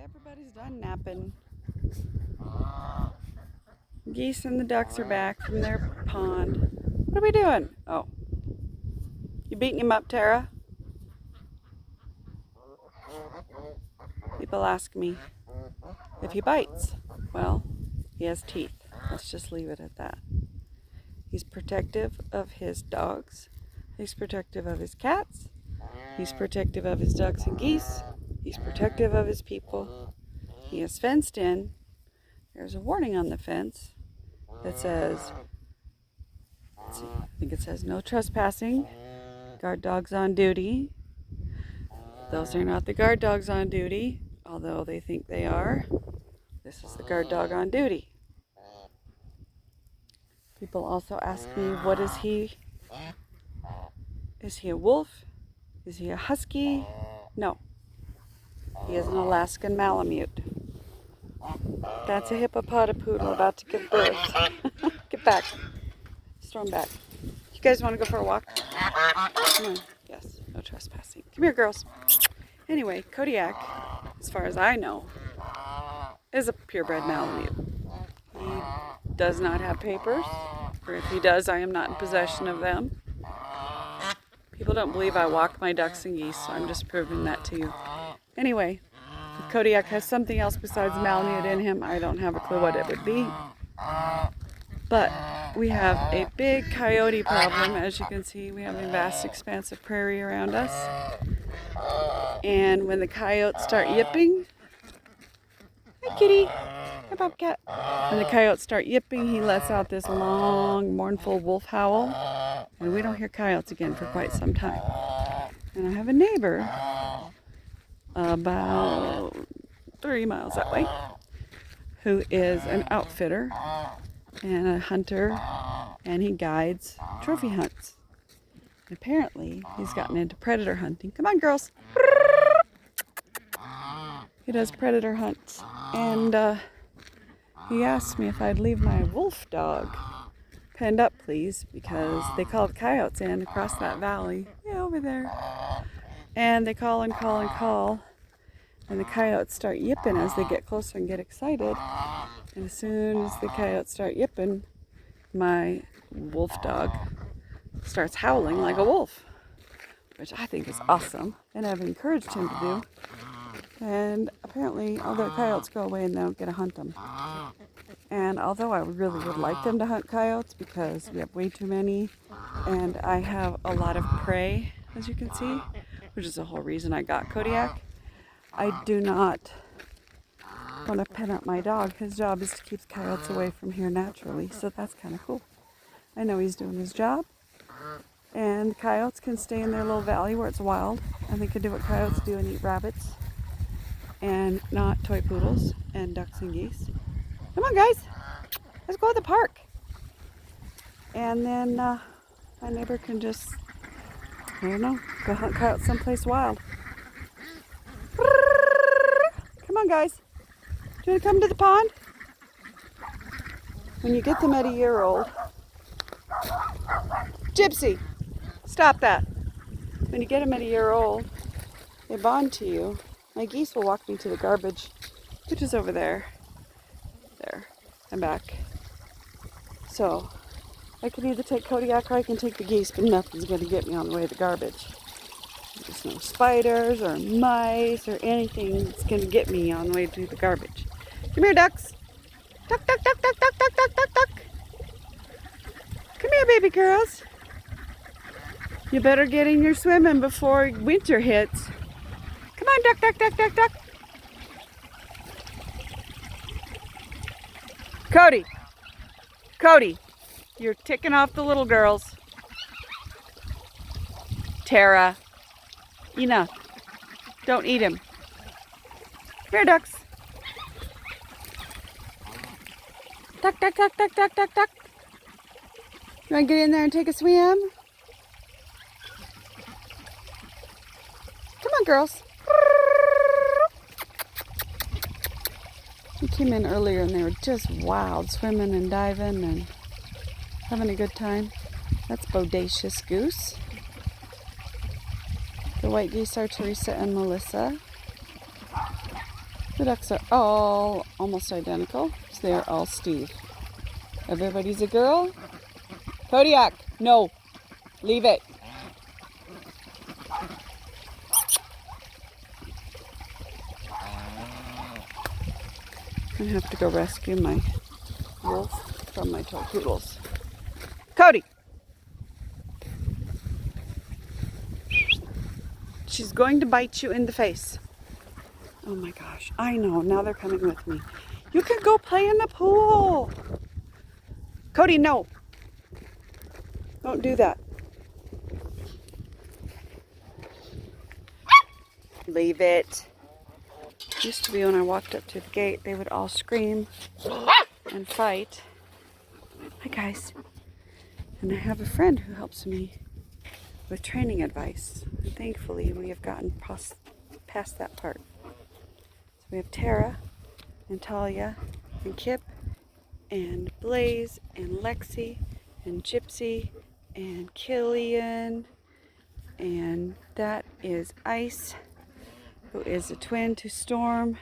Everybody's done napping. Geese and the ducks are back from their pond. What are we doing? Oh. You beating him up, Tara? People ask me if he bites. Well, he has teeth. Let's just leave it at that. He's protective of his dogs. He's protective of his cats. He's protective of his ducks and geese. He's protective of his people. He is fenced in. There's a warning on the fence that says, let's see, I think it says no trespassing. Guard dogs on duty. Those are not the guard dogs on duty, although they think they are. This is the guard dog on duty. People also ask me, what is he? Is he a wolf? Is he a husky? No. He is an Alaskan Malamute. That's a hippopotapoodle about to give birth. Get back. Storm back. You guys want to go for a walk? Come on. Yes, no trespassing. Come here, girls. Anyway, Kodiak, as far as I know, is a purebred Malamute. He does not have papers, or if he does, I am not in possession of them. People don't believe I walk my ducks and geese, so I'm just proving that to you. Anyway, if Kodiak has something else besides Malamute in him, I don't have a clue what it would be. But we have a big coyote problem. As you can see, we have a vast expanse of prairie around us. And when the coyotes start yipping, hi kitty, hi bobcat. When the coyotes start yipping, he lets out this long, mournful wolf howl. And we don't hear coyotes again for quite some time. And I have a neighbor about 30 miles that way who is an outfitter and a hunter, and he guides trophy hunts. And apparently, he's gotten into predator hunting. Come on, girls. He does predator hunts, and he asked me if I'd leave my wolf dog penned up, please, because they called coyotes in across that valley. Yeah, over there. And they call and call and call, and the coyotes start yipping as they get closer and get excited. And as soon as the coyotes start yipping, my wolf dog starts howling like a wolf, which I think is awesome, and I've encouraged him to do. And apparently all the coyotes go away and they don't get to hunt them. And although I really would like them to hunt coyotes because we have way too many, and I have a lot of prey, as you can see, which is the whole reason I got Kodiak, I do not want to pen up my dog. His job is to keep the coyotes away from here naturally, so that's kind of cool. I know he's doing his job, and the coyotes can stay in their little valley where it's wild, and they can do what coyotes do and eat rabbits, and not toy poodles and ducks and geese. Come on, guys, let's go to the park. And then my neighbor can just, I don't know, go hunt coyotes someplace wild. Come on, guys. Do you want to come to the pond? When you get them at a year old. Gypsy, stop that. When you get them at a year old, they bond to you. My geese will walk me to the garbage, which is over there. There, and back. So, I can either take Kodiak or I can take the geese, but nothing's going to get me on the way to the garbage. There's no spiders or mice or anything that's going to get me on the way to the garbage. Come here, ducks. Duck, duck, duck, duck, duck, duck, duck, duck, duck. Come here, baby girls. You better get in your swimming before winter hits. Come on, duck, duck, duck, duck, duck. Cody, you're ticking off the little girls. Tara, enough. Don't eat him. Here, ducks. Duck, duck, duck, duck, duck, duck, duck. You want to get in there and take a swim? Come on, girls. We came in earlier and they were just wild, swimming and diving and having a good time. That's Bodacious Goose. The white geese are Teresa and Melissa. The ducks are all almost identical, so they are all Steve. Everybody's a girl. Kodiak, no, leave it. I have to go rescue my wolf from my toy poodles. Cody! She's going to bite you in the face. Oh my gosh, I know, now they're coming with me. You can go play in the pool. Cody, no. Don't do that. Leave it. Used to be when I walked up to the gate, they would all scream and fight. Hi guys. And I have a friend who helps me with training advice. And thankfully, we have gotten past that part. So we have Tara and Talia and Kip and Blaze and Lexi and Gypsy and Killian. And that is Ice, who is a twin to Storm.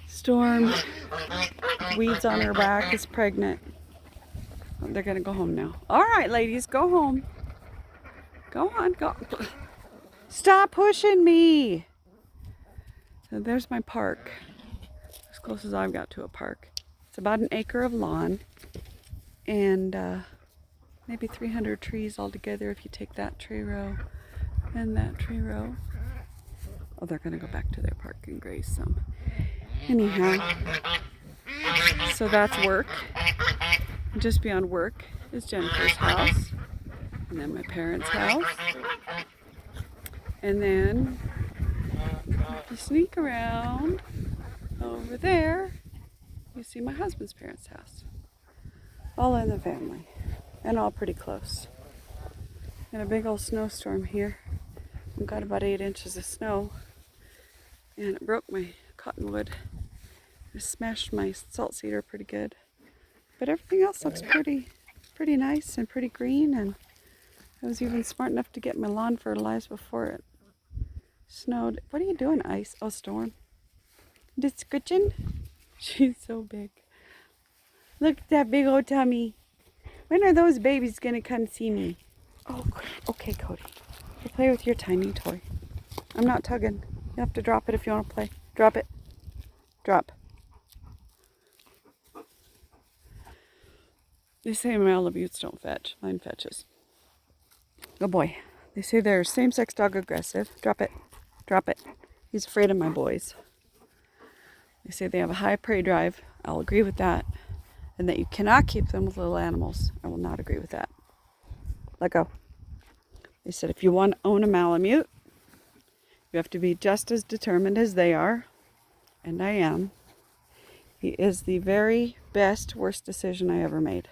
Storm, weeds on her back, is pregnant. They're gonna go home now. All right, ladies, go home. Go on, go. Stop pushing me. So there's my park. As close as I've got to a park. It's about an acre of lawn and maybe 300 trees altogether if you take that tree row and that tree row. Oh, they're gonna go back to their park and graze some. Anyhow, so that's work. Just beyond work is Jennifer's house, and then my parents' house, and then if you sneak around over there, you see my husband's parents' house. All in the family, and all pretty close. Got a big old snowstorm here. We've got about 8 inches of snow, and it broke my cottonwood. It smashed my salt cedar pretty good. But everything else looks pretty nice and pretty green, and I was even smart enough to get my lawn fertilized before it snowed. What are you doing, Ice? Oh, Storm. Just scritching? She's so big. Look at that big old tummy. When are those babies gonna come see me? Oh, okay, Cody. Go play with your tiny toy. I'm not tugging. You have to drop it if you want to play. Drop it. Drop. They say Malamutes don't fetch. Mine fetches. Good boy. They say they're same-sex dog aggressive. Drop it. Drop it. He's afraid of my boys. They say they have a high prey drive. I'll agree with that. And that you cannot keep them with little animals. I will not agree with that. Let go. They said if you want to own a Malamute, you have to be just as determined as they are. And I am. He is the very best, worst decision I ever made.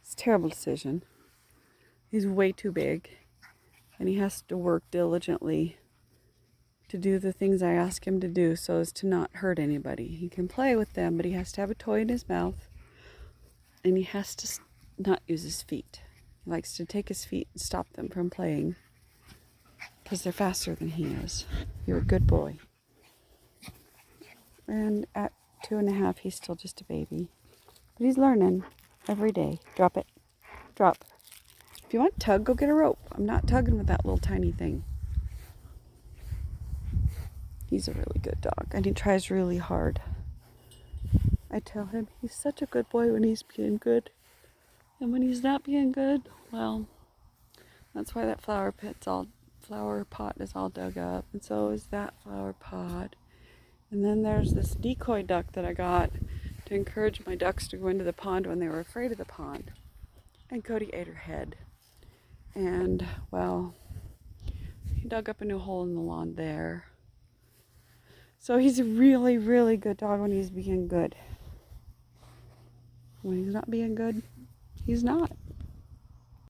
It's a terrible decision. He's way too big, and he has to work diligently to do the things I ask him to do so as to not hurt anybody. He can play with them, but he has to have a toy in his mouth, and he has to not use his feet. He likes to take his feet and stop them from playing because they're faster than he is. You're a good boy. And at 2.5, he's still just a baby, but he's learning every day. Drop it. Drop. If you want to tug, go get a rope. I'm not tugging with that little tiny thing. He's a really good dog, and he tries really hard. I tell him he's such a good boy when he's being good. And when he's not being good, well, that's why that flower pot is all dug up. And so is that flower pot. And then there's this decoy duck that I got to encourage my ducks to go into the pond when they were afraid of the pond. And Cody ate her head. And, well, he dug up a new hole in the lawn there. So he's a really, really good dog when he's being good. When he's not being good, he's not.